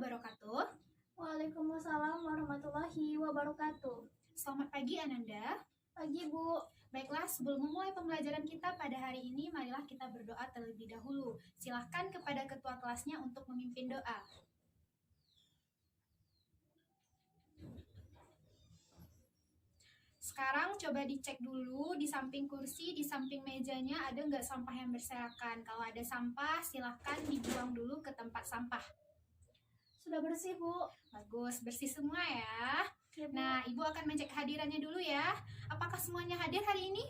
wabarakatuh. Waalaikumsalam warahmatullahi wabarakatuh. Selamat pagi Ananda. Pagi Bu. Baiklah, sebelum memulai pembelajaran kita pada hari ini, marilah kita berdoa terlebih dahulu. Silahkan kepada ketua kelasnya untuk memimpin doa. Sekarang coba dicek dulu di samping kursi, di samping mejanya ada nggak sampah yang berserakan. Kalau ada sampah, silahkan dibuang dulu ke tempat sampah. Sudah bersih Bu. Bagus, bersih semua ya. Ya, Bu. Nah, Ibu akan mencek hadirannya dulu ya. Apakah semuanya hadir hari ini?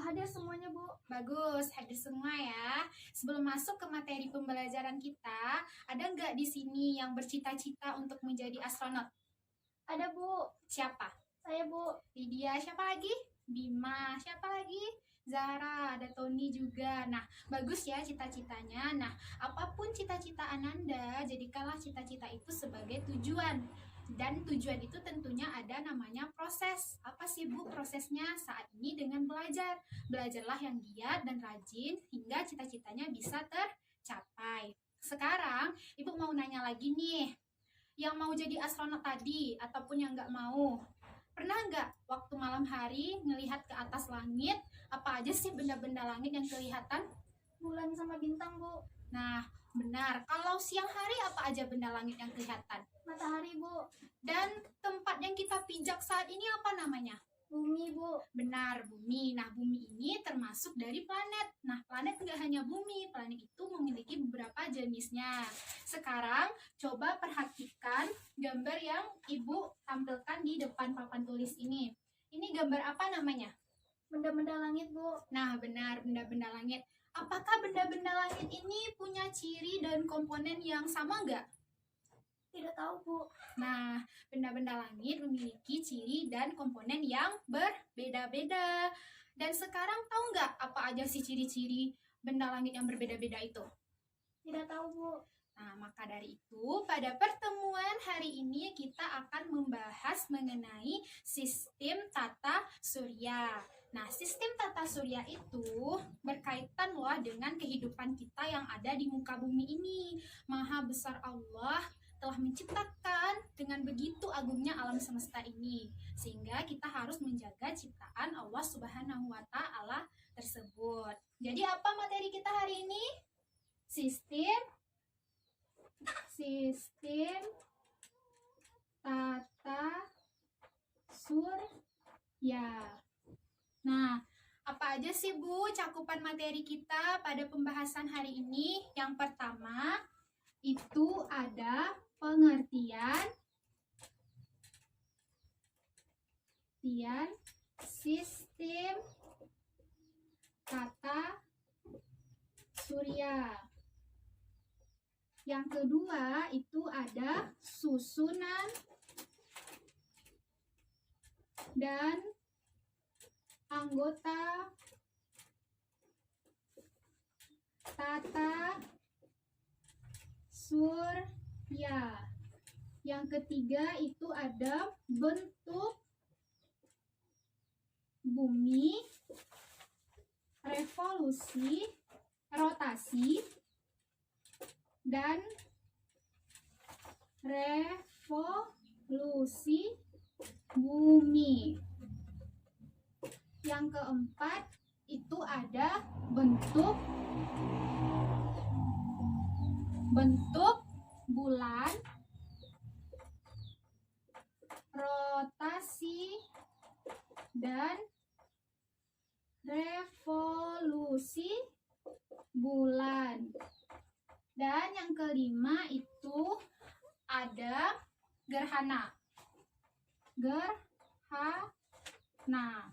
Hadir semuanya Bu. Bagus, hadir semua ya. Sebelum masuk ke materi pembelajaran kita, ada nggak di sini yang bercita-cita untuk menjadi astronot? Ada Bu. Siapa? Saya Bu. Lydia, siapa lagi? Bima, siapa lagi? Zara, ada Tony juga. Nah, bagus ya cita-citanya. Nah, apapun cita-cita Ananda, jadikanlah cita-cita itu sebagai tujuan. Dan tujuan itu tentunya ada namanya proses. Apa sih Bu prosesnya saat ini dengan belajar? Belajarlah yang giat dan rajin hingga cita-citanya bisa tercapai. Sekarang, Ibu mau nanya lagi nih. Yang mau jadi astronot tadi ataupun yang nggak mau, pernah nggak waktu malam hari ngelihat ke atas langit, apa aja sih benda-benda langit yang kelihatan? Bulan sama bintang Bu. Nah, benar. Kalau siang hari apa aja benda langit yang kelihatan? Matahari Bu. Dan tempat yang kita pijak saat ini apa namanya? Bumi Bu. Benar, bumi. Nah, bumi ini termasuk dari planet. Nah, planet nggak hanya bumi, planet itu memiliki beberapa jenisnya. Sekarang, coba perhatikan gambar yang Ibu tampilkan di depan papan tulis ini. Ini gambar apa namanya? Benda-benda langit Bu. Nah, benar, benda-benda langit. Apakah benda-benda langit ini punya ciri dan komponen yang sama nggak? Tidak tahu Bu. Nah, benda-benda langit memiliki ciri dan komponen yang berbeda-beda. Dan sekarang tahu nggak apa aja sih ciri-ciri benda langit yang berbeda-beda itu? Tidak tahu Bu. Nah, maka dari itu pada pertemuan hari ini kita akan membahas mengenai sistem tata surya. Nah, sistem tata surya itu berkaitan loh dengan kehidupan kita yang ada di muka bumi ini. Maha besar Allah telah menciptakan dengan begitu agungnya alam semesta ini, sehingga kita harus menjaga ciptaan Allah Subhanahu wa Ta'ala tersebut. Jadi apa materi kita hari ini? Sistem tata surya. Nah, apa aja sih Bu cakupan materi kita pada pembahasan hari ini? Yang pertama itu ada pengertian sistem tata surya. Yang kedua itu ada susunan dan anggota tata surya. Yang ketiga itu ada bentuk bumi, rotasi, dan revolusi bumi. Yang keempat itu ada bentuk bulan, rotasi, dan revolusi bulan. Dan yang kelima itu ada gerhana. Nah,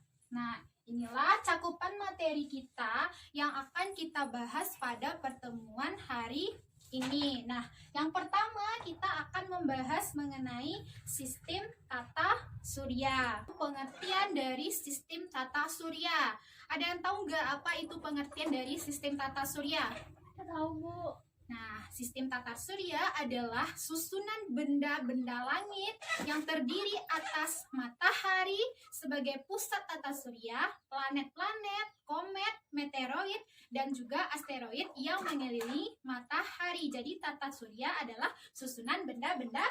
inilah cakupan materi kita yang akan kita bahas pada pertemuan hari ini. Nah, yang pertama kita akan membahas mengenai sistem tata surya. Pengertian dari sistem tata surya. Ada yang tahu nggak apa itu pengertian dari sistem tata surya? Tidak tahu Bu. Nah, sistem tata surya adalah susunan benda-benda langit yang terdiri atas matahari sebagai pusat tata surya, planet-planet, komet, meteoroid, dan juga asteroid yang mengelilingi matahari. Jadi tata surya adalah susunan benda-benda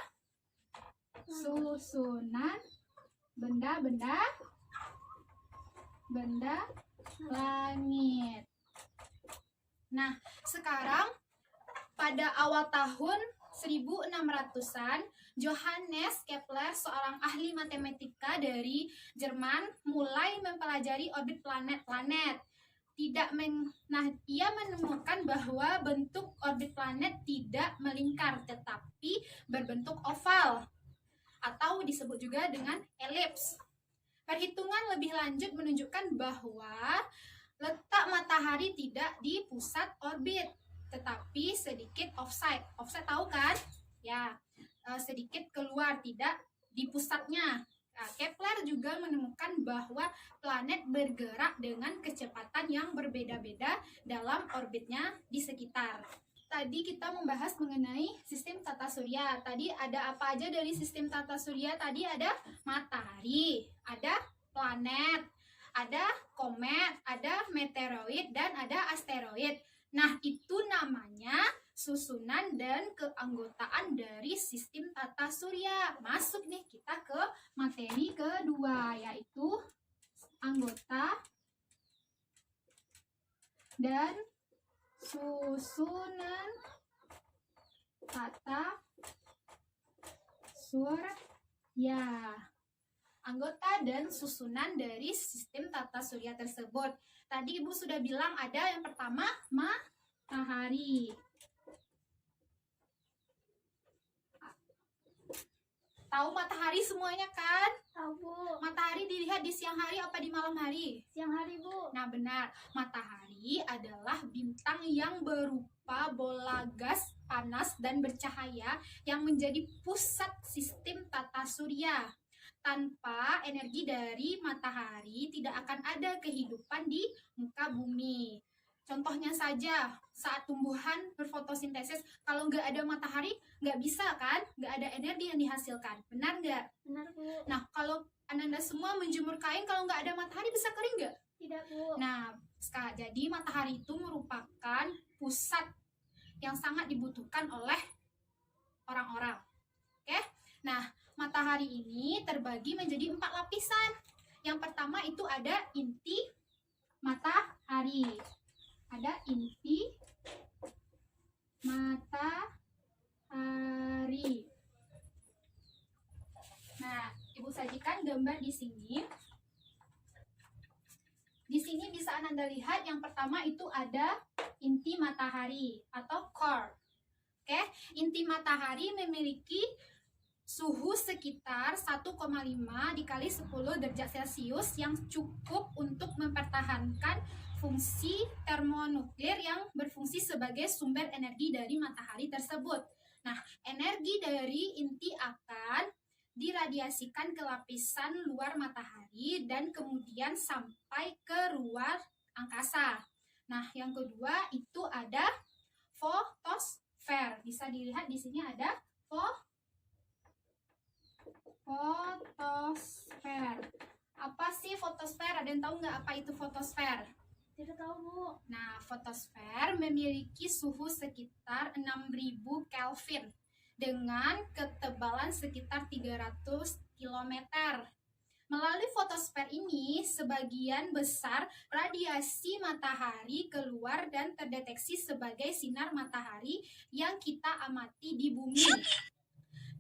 benda langit. Nah, sekarang pada awal tahun 1600-an, Johannes Kepler, seorang ahli matematika dari Jerman, mulai mempelajari orbit planet-planet. Ia menemukan bahwa bentuk orbit planet tidak melingkar, tetapi berbentuk oval, atau disebut juga dengan elips. Perhitungan lebih lanjut menunjukkan bahwa letak matahari tidak di pusat orbit, tetapi sedikit offside. Offside tahu kan? Ya, sedikit keluar, tidak di pusatnya. Nah, Kepler juga menemukan bahwa planet bergerak dengan kecepatan yang berbeda-beda dalam orbitnya di sekitar. Tadi kita membahas mengenai sistem tata surya. Tadi ada apa aja dari sistem tata surya? Tadi ada matahari, ada planet, ada komet, ada meteoroid, dan ada asteroid. Nah, itu namanya susunan dan keanggotaan dari sistem tata surya. Masuk nih kita ke materi kedua, yaitu anggota dan susunan tata surya. Anggota dan susunan dari sistem tata surya tersebut. Tadi Ibu sudah bilang ada yang pertama matahari. Tahu matahari semuanya kan? Tahu, Bu. Matahari dilihat di siang hari apa di malam hari? Siang hari, Bu. Nah, benar. Matahari adalah bintang yang berupa bola gas panas dan bercahaya yang menjadi pusat sistem tata surya. Tanpa energi dari matahari, tidak akan ada kehidupan di muka bumi. Contohnya saja, saat tumbuhan berfotosintesis, kalau nggak ada matahari, nggak bisa kan? Nggak ada energi yang dihasilkan. Benar nggak? Benar, Bu. Nah, kalau Ananda semua menjemur kain, kalau nggak ada matahari, bisa kering nggak? Tidak, Bu. Nah, jadi matahari itu merupakan pusat yang sangat dibutuhkan oleh orang-orang. Oke? Nah, matahari ini terbagi menjadi 4 lapisan. Yang pertama itu ada inti matahari. Ada inti matahari. Nah, Ibu sajikan gambar di sini. Di sini bisa Ananda lihat yang pertama itu ada inti matahari atau core. Oke, inti matahari memiliki suhu sekitar 1,5 dikali 10 derajat Celcius yang cukup untuk mempertahankan fungsi termonuklir yang berfungsi sebagai sumber energi dari matahari tersebut. Nah, energi dari inti akan diradiasikan ke lapisan luar matahari dan kemudian sampai ke luar angkasa. Nah, yang kedua itu ada fotosfer. Bisa dilihat di sini ada fotosfer. Apa sih fotosfer? Ada yang tahu nggak apa itu fotosfer? Tidak tahu, Bu. Nah, fotosfer memiliki suhu sekitar 6000 Kelvin dengan ketebalan sekitar 300 km. Melalui fotosfer ini, sebagian besar radiasi matahari keluar dan terdeteksi sebagai sinar matahari yang kita amati di bumi.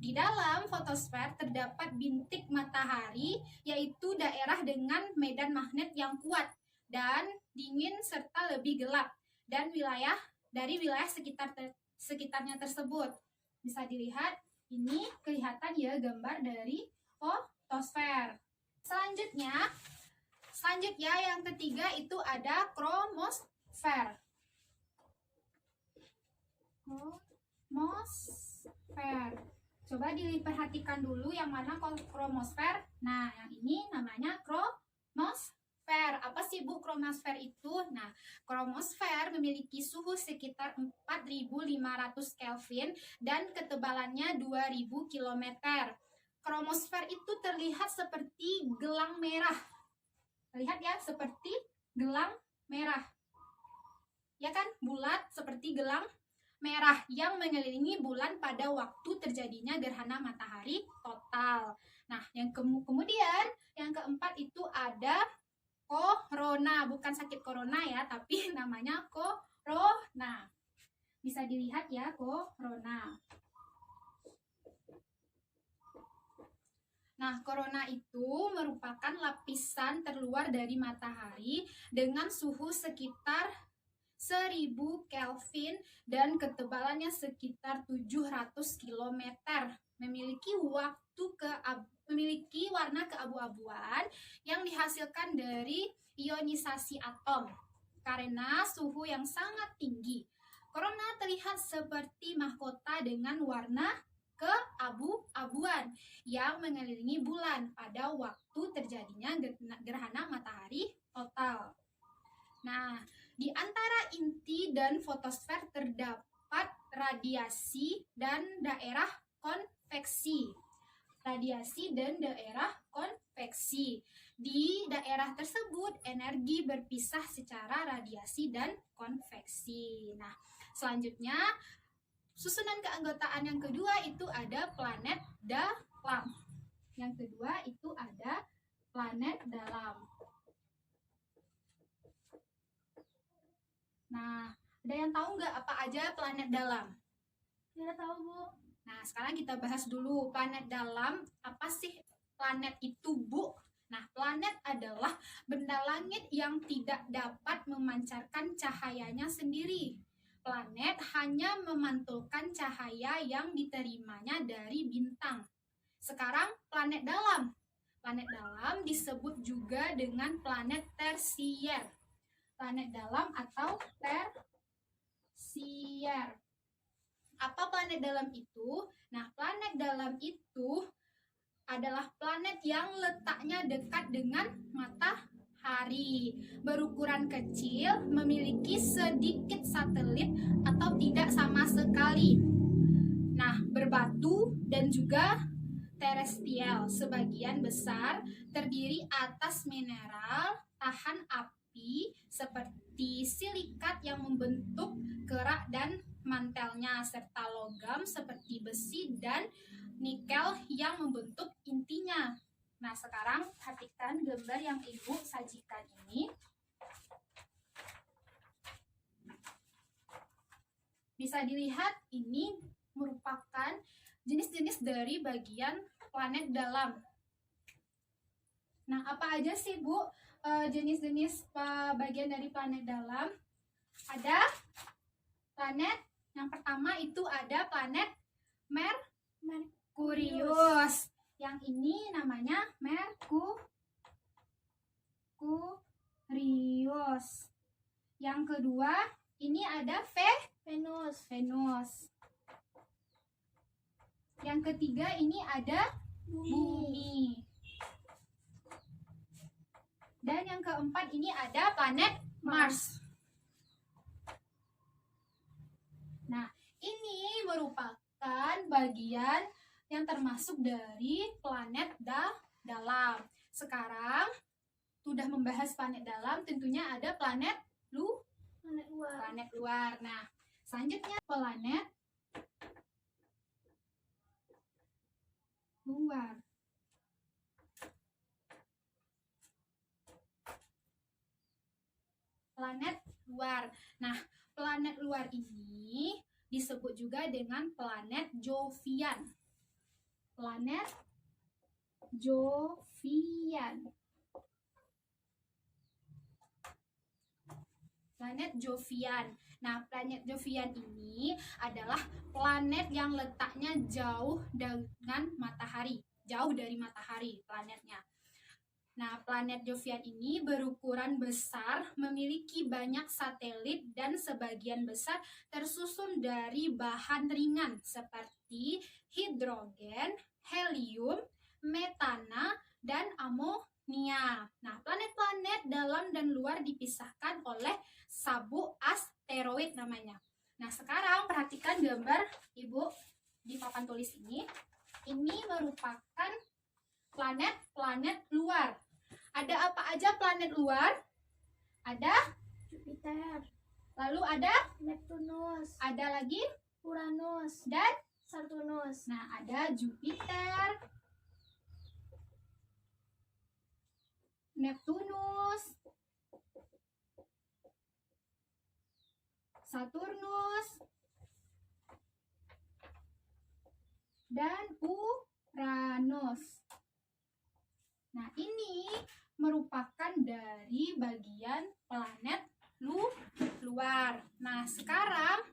Di dalam fotosfer terdapat bintik matahari, yaitu daerah dengan medan magnet yang kuat dan dingin serta lebih gelap, dan wilayah sekitarnya tersebut. Bisa dilihat, ini kelihatan ya gambar dari fotosfer. Selanjutnya yang ketiga itu ada kromosfer. Coba diperhatikan dulu yang mana kromosfer. Nah, yang ini namanya kromosfer. Apa sih Bu kromosfer itu? Nah, kromosfer memiliki suhu sekitar 4500 Kelvin dan ketebalannya 2000 km. Kromosfer itu terlihat seperti gelang merah. Lihat ya, seperti gelang merah. ya kan? Bulat seperti gelang merah yang mengelilingi bulan pada waktu terjadinya gerhana matahari total. Nah, kemudian yang keempat itu ada corona, bukan sakit corona ya, tapi namanya corona. Bisa dilihat ya, corona. Nah, corona itu merupakan lapisan terluar dari matahari dengan suhu sekitar 1000 Kelvin dan ketebalannya sekitar 700 km. Memiliki warna keabu-abuan yang dihasilkan dari ionisasi atom karena suhu yang sangat tinggi. Corona terlihat seperti mahkota dengan warna keabu-abuan yang mengelilingi bulan pada waktu terjadinya gerhana matahari total. Nah, di antara inti dan fotosfer terdapat radiasi dan daerah konveksi. Radiasi dan daerah konveksi. Di daerah tersebut, energi berpisah secara radiasi dan konveksi. Nah, selanjutnya, susunan keanggotaan yang kedua itu ada planet dalam. Yang kedua itu ada planet dalam. Nah, ada yang tahu nggak apa aja planet dalam? Tidak tahu, Bu. Nah, sekarang kita bahas dulu planet dalam. Apa sih planet itu, Bu? Nah, planet adalah benda langit yang tidak dapat memancarkan cahayanya sendiri. Planet hanya memantulkan cahaya yang diterimanya dari bintang. Sekarang planet dalam. Planet dalam disebut juga dengan planet tersier. Planet dalam atau tersier. Apa planet dalam itu? Nah, planet dalam itu adalah planet yang letaknya dekat dengan matahari, berukuran kecil, memiliki sedikit satelit atau tidak sama sekali. Nah, berbatu dan juga terestrial, sebagian besar terdiri atas mineral tahan api seperti silikat yang membentuk kerak dan mantelnya, serta logam seperti besi dan nikel yang membentuk intinya. Nah, sekarang perhatikan gambar yang Ibu sajikan ini. Bisa dilihat ini merupakan jenis-jenis dari bagian planet dalam. Nah, apa aja sih, Bu, jenis-jenis bagian dari planet dalam? Ada planet, yang pertama itu ada planet Merkurius. Yang ini namanya Merkurius. Yang kedua, ini ada Venus. Yang ketiga ini ada Bumi. Dan yang keempat ini ada planet Mars. Nah, ini merupakan bagian yang termasuk dari planet dalam. Sekarang sudah membahas planet dalam, tentunya ada planet luar. Nah, selanjutnya planet luar. Planet luar. Nah, planet luar ini disebut juga dengan planet Jovian. Planet Jovian. Planet Jovian. Nah, planet Jovian ini adalah planet yang letaknya jauh dengan matahari, jauh dari matahari planetnya. Nah, planet Jovian ini berukuran besar, memiliki banyak satelit dan sebagian besar tersusun dari bahan ringan seperti hidrogen, helium, metana, dan amonia. Nah, planet-planet dalam dan luar dipisahkan oleh sabuk asteroid namanya. Nah, sekarang perhatikan gambar Ibu di papan tulis ini. Ini merupakan planet-planet luar. Ada apa aja planet luar? Ada Jupiter, Lalu ada Neptunus, lagi Uranus, dan Saturnus. nah ada Jupiter, Neptunus, Saturnus, dan Uranus. Nah, ini merupakan dari bagian planet luar. Nah, sekarang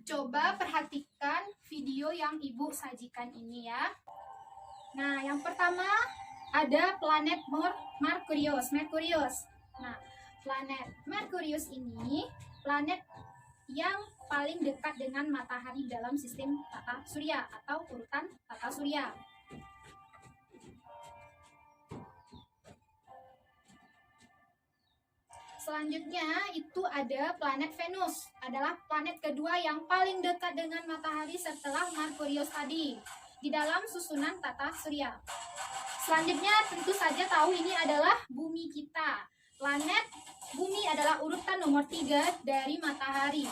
coba perhatikan video yang Ibu sajikan ini ya. Nah, yang pertama ada planet Merkurius. Nah, planet Merkurius ini planet yang paling dekat dengan matahari dalam sistem tata surya atau urutan tata surya. Selanjutnya itu ada planet Venus, adalah planet kedua yang paling dekat dengan matahari setelah Merkurius tadi di dalam susunan tata surya. Selanjutnya tentu saja tahu ini adalah bumi kita. Planet bumi adalah urutan nomor 3 dari matahari.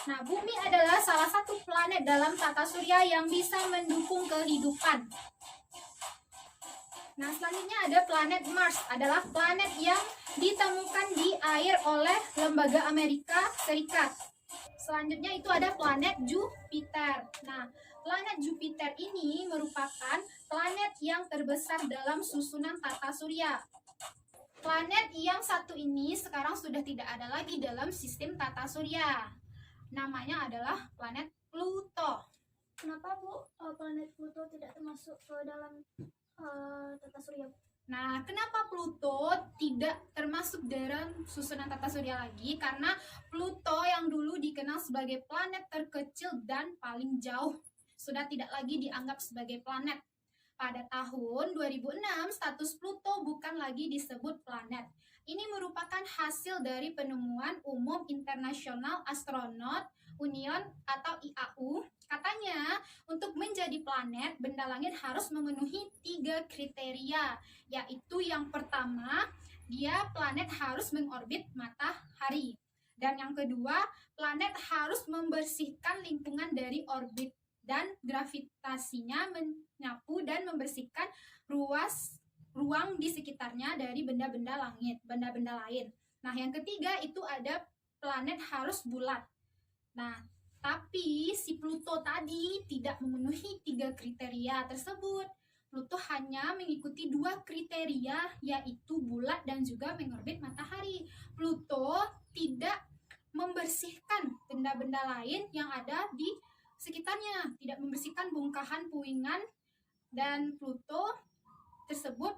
Nah, bumi adalah salah satu planet dalam tata surya yang bisa mendukung kehidupan. Nah, selanjutnya ada planet Mars, adalah planet yang ditemukan di air oleh Lembaga Amerika Serikat. Selanjutnya itu ada planet Jupiter. Nah, planet Jupiter ini merupakan planet yang terbesar dalam susunan tata surya. Planet yang satu ini sekarang sudah tidak ada lagi dalam sistem tata surya. Namanya adalah planet Pluto. Kenapa Bu planet Pluto tidak termasuk ke dalam tata surya? Nah, kenapa Pluto tidak termasuk dalam susunan tata surya lagi? Karena Pluto yang dulu dikenal sebagai planet terkecil dan paling jauh sudah tidak lagi dianggap sebagai planet. Pada tahun 2006, status Pluto bukan lagi disebut planet. Ini merupakan hasil dari penemuan Umum Internasional Astronaut Union atau IAU. Katanya, untuk menjadi planet, benda langit harus memenuhi 3 kriteria, yaitu yang pertama, dia planet harus mengorbit matahari. Dan yang kedua, planet harus membersihkan lingkungan dari orbit dan gravitasinya menyapu dan membersihkan ruang di sekitarnya dari benda-benda langit, benda-benda lain. Nah, yang ketiga itu ada planet harus bulat. Nah, tapi si Pluto tadi tidak memenuhi 3 kriteria tersebut. Pluto hanya mengikuti 2 kriteria, yaitu bulat dan juga mengorbit matahari. Pluto tidak membersihkan benda-benda lain yang ada di sekitarnya, tidak membersihkan bongkahan puingan, dan Pluto tersebut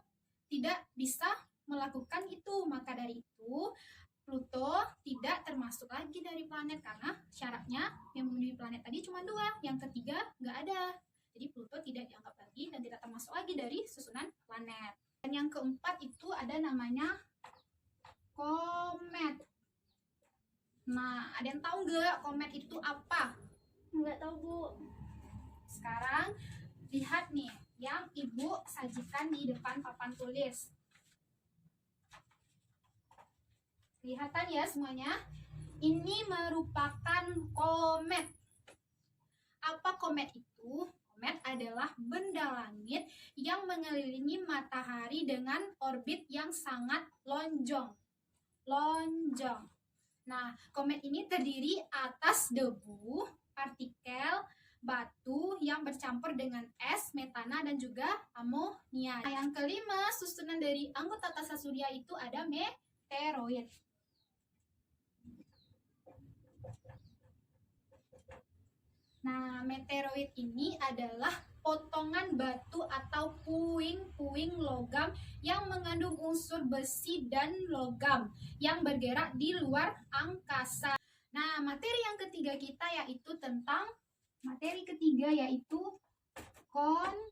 tidak bisa melakukan itu. Maka dari itu Pluto tidak termasuk lagi dari planet karena syaratnya yang memenuhi planet tadi cuma 2, yang ketiga nggak ada. Jadi Pluto tidak dianggap lagi dan tidak termasuk lagi dari susunan planet. Dan yang keempat itu ada namanya komet. Nah, ada yang tahu nggak komet itu apa? Nggak tahu Bu. Sekarang lihat nih yang Ibu sajikan di depan papan tulis. Kelihatan ya semuanya? Ini merupakan komet. Apa komet itu? Komet adalah benda langit yang mengelilingi matahari dengan orbit yang sangat lonjong. Nah, komet ini terdiri atas debu, partikel, batu yang bercampur dengan es, metana, dan juga amonia. Nah, yang kelima, susunan dari anggota tata surya itu ada meteoroid. Nah, meteoroid ini adalah potongan batu atau puing-puing logam yang mengandung unsur besi dan logam yang bergerak di luar angkasa. Nah, materi yang ketiga kita yaitu tentang kondisi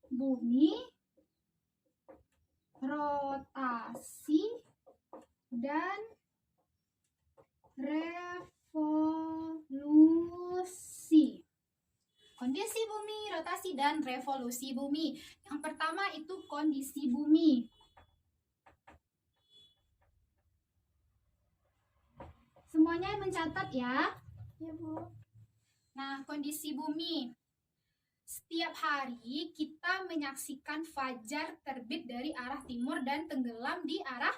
bumi, rotasi, dan revolusi. Kondisi bumi, rotasi, dan revolusi bumi. Yang pertama itu kondisi bumi. Semuanya mencatat ya. Ya, Bu. Nah, kondisi bumi. Setiap hari kita menyaksikan fajar terbit dari arah timur dan tenggelam di arah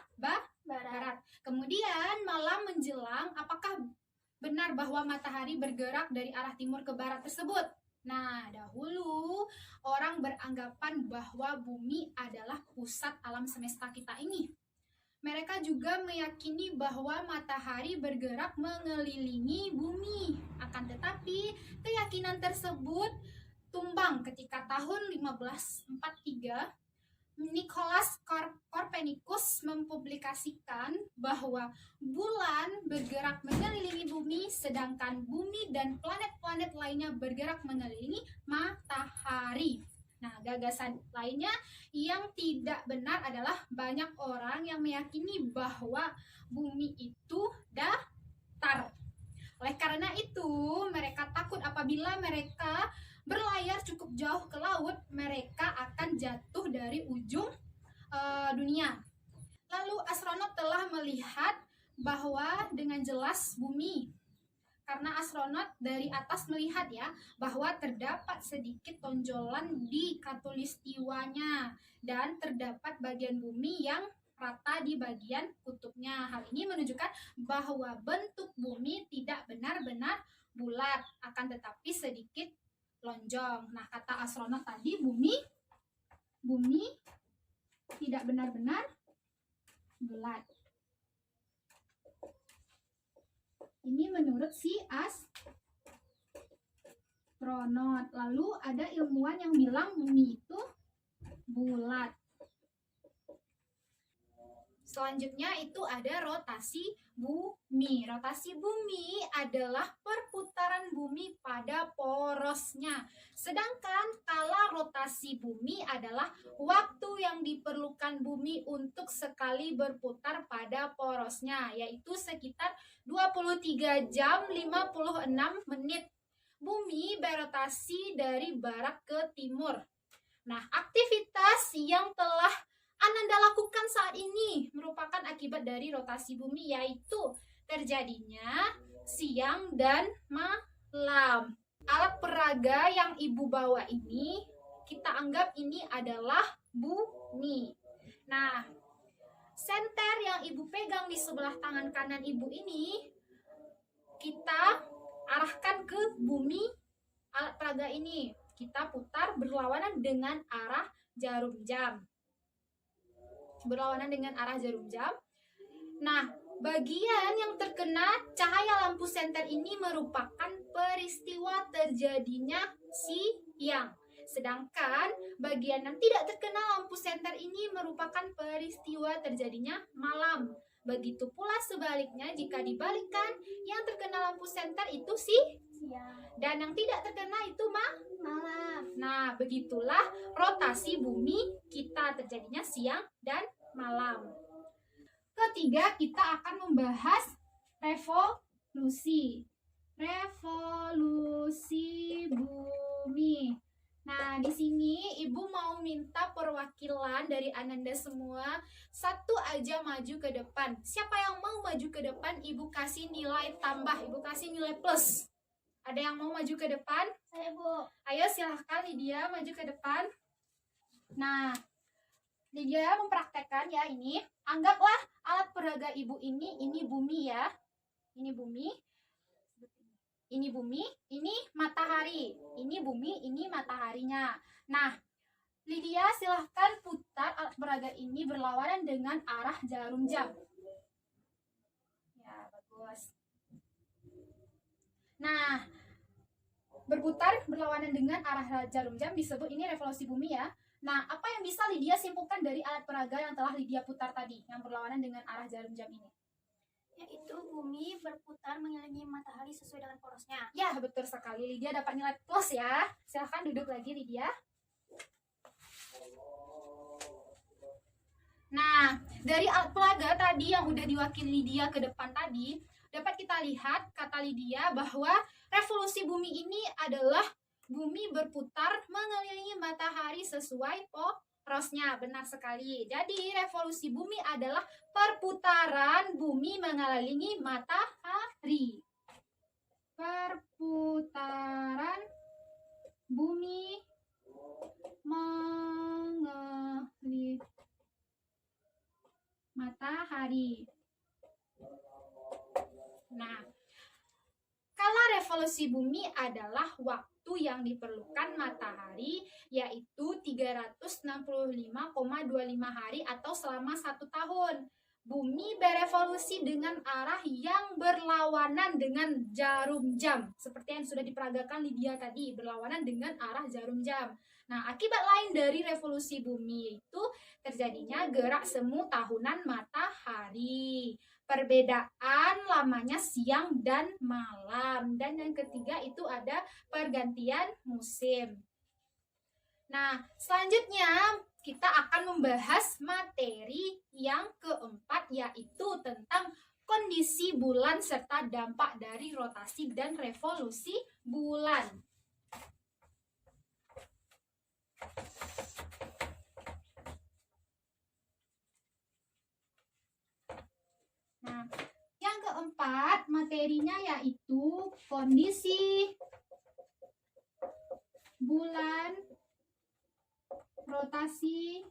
barat. Kemudian malam menjelang, apakah benar bahwa matahari bergerak dari arah timur ke barat tersebut? Nah, dahulu orang beranggapan bahwa bumi adalah pusat alam semesta kita ini. Mereka juga meyakini bahwa matahari bergerak mengelilingi bumi. Akan tetapi, keyakinan tersebut tumbang ketika tahun 1543 Nicolaus Copernicus mempublikasikan bahwa bulan bergerak mengelilingi bumi, sedangkan bumi dan planet-planet lainnya bergerak mengelilingi matahari. Nah, gagasan lainnya yang tidak benar adalah banyak orang yang meyakini bahwa bumi itu datar. Oleh karena itu, mereka takut apabila mereka berlayar cukup jauh ke laut, mereka akan jatuh dari ujung dunia. Lalu astronot telah melihat bahwa dengan jelas bumi, karena astronot dari atas melihat ya, bahwa terdapat sedikit tonjolan di khatulistiwanya dan terdapat bagian bumi yang rata di bagian kutubnya. Hal ini menunjukkan bahwa bentuk bumi tidak benar-benar bulat, akan tetapi sedikit lonjong. Nah, kata astronot tadi, bumi tidak benar-benar bulat. Ini menurut si astronot. Lalu ada ilmuwan yang bilang bumi itu bulat. Selanjutnya itu ada rotasi bumi. Rotasi bumi adalah perputaran bumi pada porosnya. Sedangkan kala rotasi bumi adalah waktu yang diperlukan bumi untuk sekali berputar pada porosnya, yaitu sekitar 23 jam 56 menit. Bumi berotasi dari barat ke timur. Nah, aktivitas yang telah Ananda lakukan saat ini merupakan akibat dari rotasi bumi, yaitu terjadinya siang dan malam. Alat peraga yang ibu bawa ini, kita anggap ini adalah bumi. Nah, senter yang ibu pegang di sebelah tangan kanan ibu ini, kita arahkan ke bumi alat peraga ini. Kita putar berlawanan dengan arah jarum jam. Nah, bagian yang terkena cahaya lampu senter ini merupakan peristiwa terjadinya siang. Sedangkan bagian yang tidak terkena lampu senter ini merupakan peristiwa terjadinya malam. Begitu pula sebaliknya, jika dibalikkan, yang terkena lampu senter itu siang, dan yang tidak terkena itu malam. Nah, begitulah rotasi bumi kita terjadinya siang dan malam. Ketiga, kita akan membahas revolusi bumi. Nah, di sini ibu mau minta perwakilan dari Ananda semua, satu aja maju ke depan. Siapa yang mau maju ke depan, ibu kasih nilai tambah, ibu kasih nilai plus. Ada yang mau maju ke depan? Saya, Bu. Ayo silahkan Lydia maju ke depan. Nah, Lydia mempraktekkan ya ini. Anggaplah alat peraga ibu ini bumi ya. Ini bumi. Ini bumi, ini matahari. Ini bumi, ini mataharinya. Nah, Lydia silahkan putar alat peraga ini berlawanan dengan arah jarum jam. Ya, bagus. Nah, berputar berlawanan dengan arah jarum jam disebut ini revolusi bumi ya. Nah, apa yang bisa Lydia simpulkan dari alat peraga yang telah Lydia putar tadi, yang berlawanan dengan arah jarum jam ini? Yaitu bumi berputar mengelilingi matahari sesuai dengan porosnya. Ya, betul sekali. Lydia dapat nilai plus ya. Silahkan duduk lagi, Lydia. Nah, dari alat peraga tadi yang udah diwakili Lydia ke depan tadi, dapat kita lihat, kata Lydia, bahwa revolusi bumi ini adalah bumi berputar mengelilingi matahari sesuai Rosnya, benar sekali. Jadi revolusi bumi adalah perputaran bumi mengelilingi matahari. Perputaran bumi mengelilingi matahari. Nah, kala revolusi bumi adalah waktu yang diperlukan matahari, yaitu 365,25 hari atau selama 1 tahun. Bumi berevolusi dengan arah yang berlawanan dengan jarum jam, seperti yang sudah diperagakan Lydia tadi, berlawanan dengan arah jarum jam. Nah, akibat lain dari revolusi bumi itu terjadinya gerak semu tahunan matahari, perbedaan lamanya siang dan malam, dan yang ketiga itu ada pergantian musim. Nah, selanjutnya kita akan membahas materi yang keempat, yaitu tentang kondisi bulan serta dampak dari rotasi dan revolusi bulan. Nah, yang keempat materinya yaitu kondisi bulan, rotasi,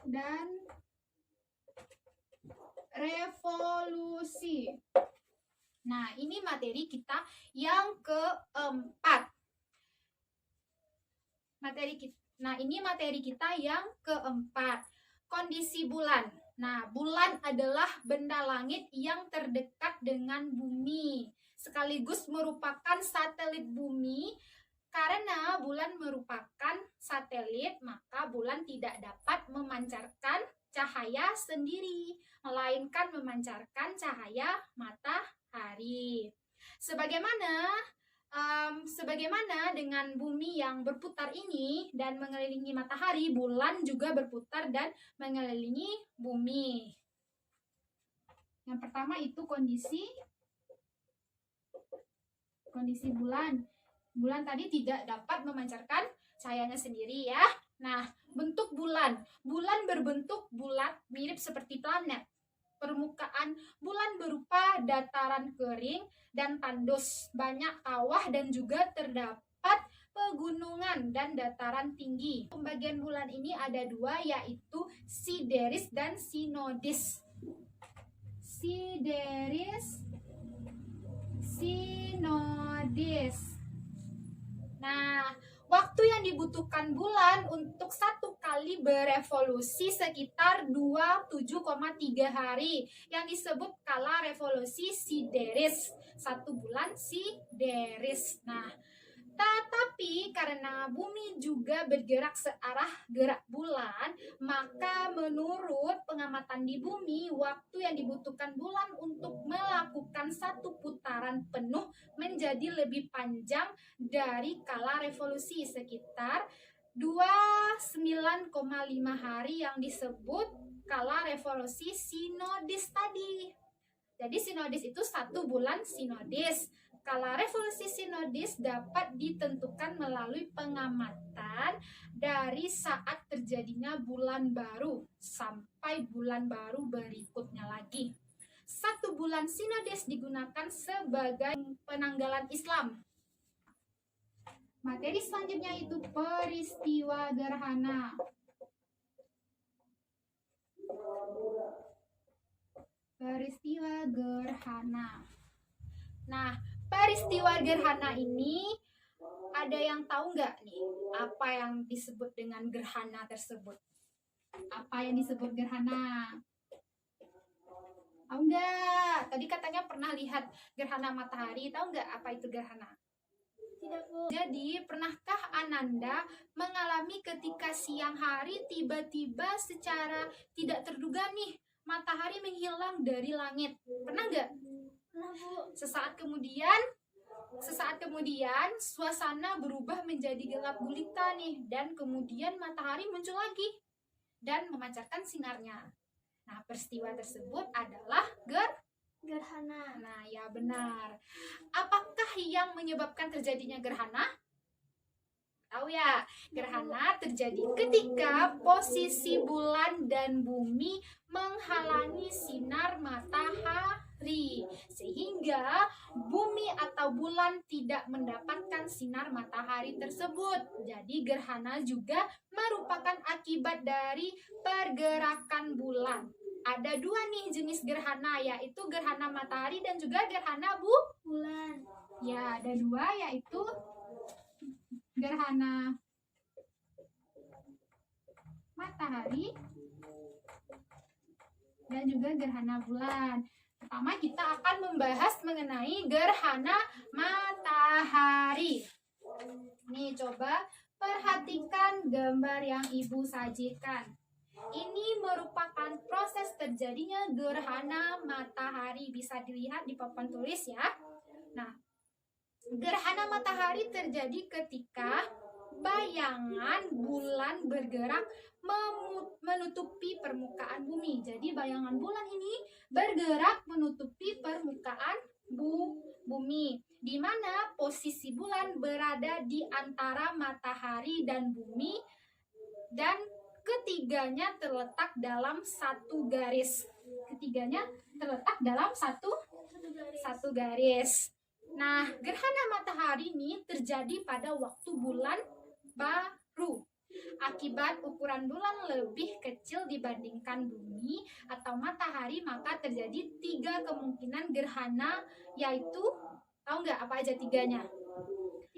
dan revolusi. Nah, ini materi kita yang keempat. Ini materi kita yang keempat. Kondisi bulan. Nah, bulan adalah benda langit yang terdekat dengan bumi, sekaligus merupakan satelit bumi. Karena bulan merupakan satelit, maka bulan tidak dapat memancarkan cahaya sendiri, melainkan memancarkan cahaya matahari. Sebagaimana dengan bumi yang berputar ini dan mengelilingi matahari, bulan juga berputar dan mengelilingi bumi. Yang pertama itu kondisi bulan. Bulan tadi tidak dapat memancarkan cahayanya sendiri ya. Nah, bentuk bulan. Bulan berbentuk bulat mirip seperti planet. Permukaan bulan berupa dataran kering dan tandus, banyak kawah dan juga terdapat pegunungan dan dataran tinggi. Pembagian bulan ini ada 2, yaitu sideris dan sinodis. Sideris, sinodis. Nah, waktu yang dibutuhkan bulan untuk 1 kali berevolusi sekitar 27,3 hari, yang disebut kala revolusi sideris. 1 bulan sideris. Nah, tetapi karena bumi juga bergerak searah gerak bulan, maka menurut pengamatan di bumi, waktu yang dibutuhkan bulan untuk melakukan 1 putaran penuh menjadi lebih panjang dari kala revolusi, sekitar 29,5 hari, yang disebut kala revolusi sinodis tadi. Jadi sinodis itu 1 bulan sinodis. Kala revolusi sinodis dapat ditentukan melalui pengamatan dari saat terjadinya bulan baru sampai bulan baru berikutnya lagi. 1 bulan sinodis digunakan sebagai penanggalan Islam. Materi selanjutnya itu peristiwa gerhana. Peristiwa gerhana. Nah, peristiwa gerhana ini ada yang tahu nggak nih apa yang disebut dengan gerhana tersebut? Apa yang disebut gerhana? Tahu nggak? Tadi katanya pernah lihat gerhana matahari. Tahu nggak apa itu gerhana? Tidak, Bu. Jadi, pernahkah Ananda mengalami ketika siang hari tiba-tiba secara tidak terduga nih matahari menghilang dari langit? Pernah nggak? Pernah, Bu. Sesaat kemudian suasana berubah menjadi gelap gulita nih, dan kemudian matahari muncul lagi dan memancarkan sinarnya. Nah, peristiwa tersebut adalah Gerhana. Nah, ya benar. Apakah yang menyebabkan terjadinya gerhana? Tahu ya, gerhana terjadi ketika posisi bulan dan bumi menghalangi sinar matahari, sehingga bumi atau bulan tidak mendapatkan sinar matahari tersebut. Jadi gerhana juga merupakan akibat dari pergerakan bulan. Ada dua nih jenis gerhana, yaitu gerhana matahari dan juga gerhana bulan. Ya, ada dua, yaitu gerhana matahari dan juga gerhana bulan. Pertama kita akan membahas mengenai gerhana matahari. Nih coba perhatikan gambar yang Ibu sajikan. Ini merupakan proses terjadinya gerhana matahari. Bisa dilihat di papan tulis ya. Nah, gerhana matahari terjadi ketika bayangan bulan bergerak menutupi permukaan bumi. Jadi bayangan bulan ini bergerak menutupi permukaan bumi, di mana posisi bulan berada di antara matahari dan bumi, dan ketiganya terletak dalam satu garis. Ketiganya terletak dalam satu garis. Nah, gerhana matahari ini terjadi pada waktu bulan baru. Akibat ukuran bulan lebih kecil dibandingkan bumi atau matahari, maka terjadi 3 kemungkinan gerhana, yaitu, tahu nggak apa aja 3-nya?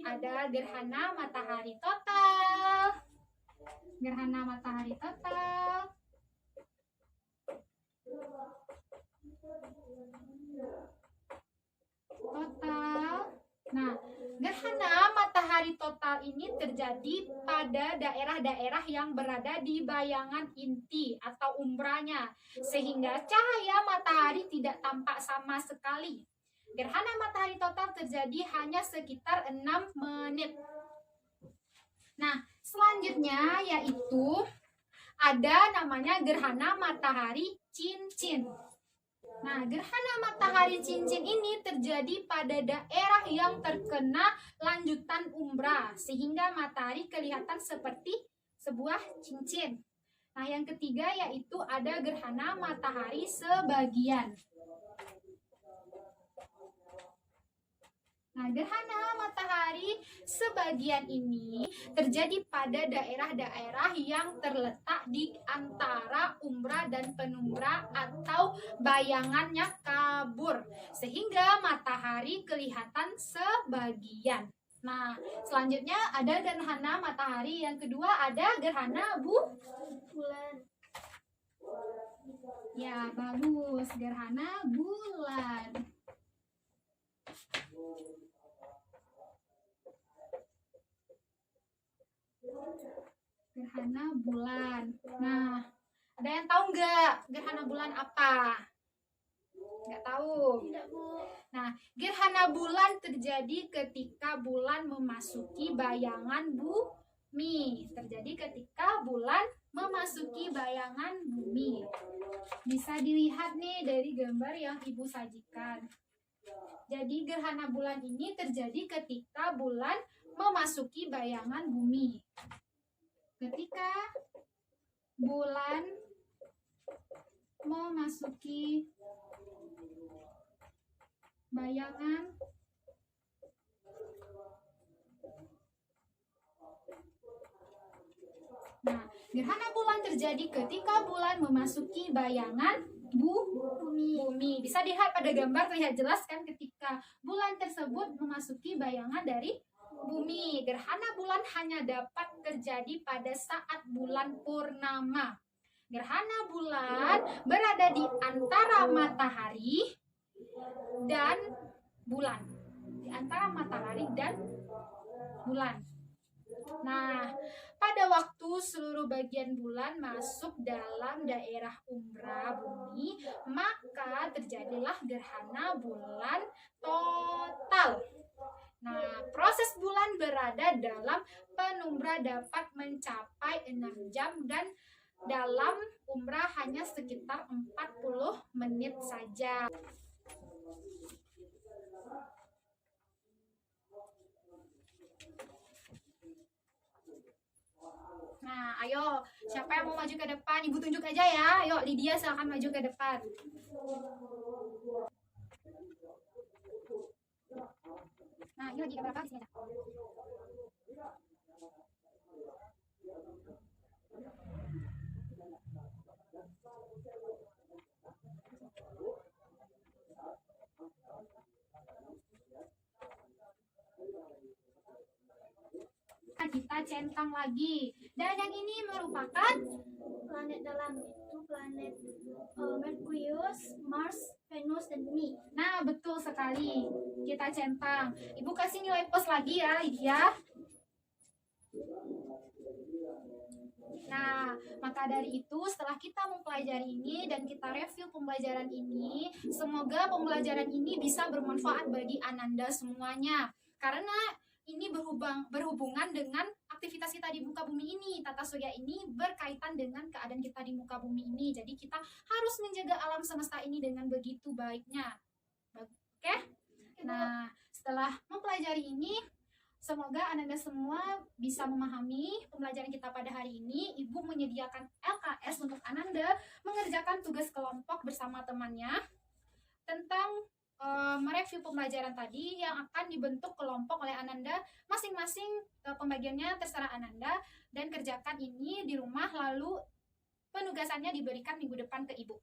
Ada gerhana matahari total, gerhana matahari total, Nah, gerhana matahari total ini terjadi pada daerah-daerah yang berada di bayangan inti atau umbranya, sehingga cahaya matahari tidak tampak sama sekali. Gerhana matahari total terjadi hanya sekitar 6 menit. Nah, selanjutnya yaitu ada namanya gerhana matahari cincin. Nah, gerhana matahari cincin ini terjadi pada daerah yang terkena lanjutan umbra, sehingga matahari kelihatan seperti sebuah cincin. Nah, yang ketiga yaitu ada gerhana matahari sebagian. Nah, gerhana matahari sebagian ini terjadi pada daerah-daerah yang terletak di antara umbra dan penumbra atau bayangannya kabur, sehingga matahari kelihatan sebagian. Nah, selanjutnya ada gerhana matahari yang kedua, ada gerhana bulan. Ya, bagus, gerhana bulan. Gerhana bulan. Nah, ada yang tahu nggak gerhana bulan apa? Nggak tahu. Tidak, Bu. Nah, gerhana bulan terjadi ketika bulan memasuki bayangan bumi. Terjadi ketika bulan memasuki bayangan bumi. Bisa dilihat nih dari gambar yang Ibu sajikan. Jadi gerhana bulan ini terjadi ketika bulan memasuki bayangan bumi. Ketika bulan memasuki bayangan Nah, gerhana bulan terjadi ketika bulan memasuki bayangan bumi. Bisa dilihat pada gambar, terlihat jelas kan ketika bulan tersebut memasuki bayangan dari bumi. Gerhana bulan hanya dapat terjadi pada saat bulan purnama. Gerhana bulan berada di antara matahari dan bulan. Di antara matahari dan bulan. Nah, pada waktu seluruh bagian bulan masuk dalam daerah umbra bumi, maka terjadilah gerhana bulan total. Nah, proses bulan berada dalam penumbra dapat mencapai 6 jam dan dalam umbra hanya sekitar 40 menit saja. Nah, ayo, siapa yang mau maju ke depan? Ibu tunjuk aja ya. Ayo, Lydia silakan maju ke depan. Nah, ini lagi berapa di sini aja. Kita centang lagi. Dan yang ini merupakan Planet dalam itu planet Merkurius, Mars, Venus, dan Bumi. Nah, betul sekali. Kita centang. Ibu kasih nilai plus lagi ya, Lydia. Nah, maka dari itu setelah kita mempelajari ini dan kita review pembelajaran ini, semoga pembelajaran ini bisa bermanfaat bagi Ananda semuanya. Karena ini berhubungan dengan aktivitas kita di muka bumi ini. Tata surya ini berkaitan dengan keadaan kita di muka bumi ini. Jadi kita harus menjaga alam semesta ini dengan begitu baiknya. Oke? Nah, setelah mempelajari ini, semoga Ananda semua bisa memahami pembelajaran kita pada hari ini. Ibu menyediakan LKS untuk Ananda mengerjakan tugas kelompok bersama temannya tentang mereview pembelajaran tadi yang akan dibentuk kelompok oleh Ananda. Masing-masing pembagiannya terserah Ananda dan kerjakan ini di rumah, lalu penugasannya diberikan minggu depan ke Ibu.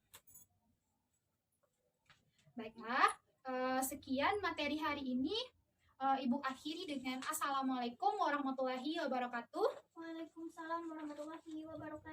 Baiklah, sekian materi hari ini. Ibu akhiri dengan Assalamualaikum warahmatullahi wabarakatuh. Waalaikumsalam warahmatullahi wabarakatuh.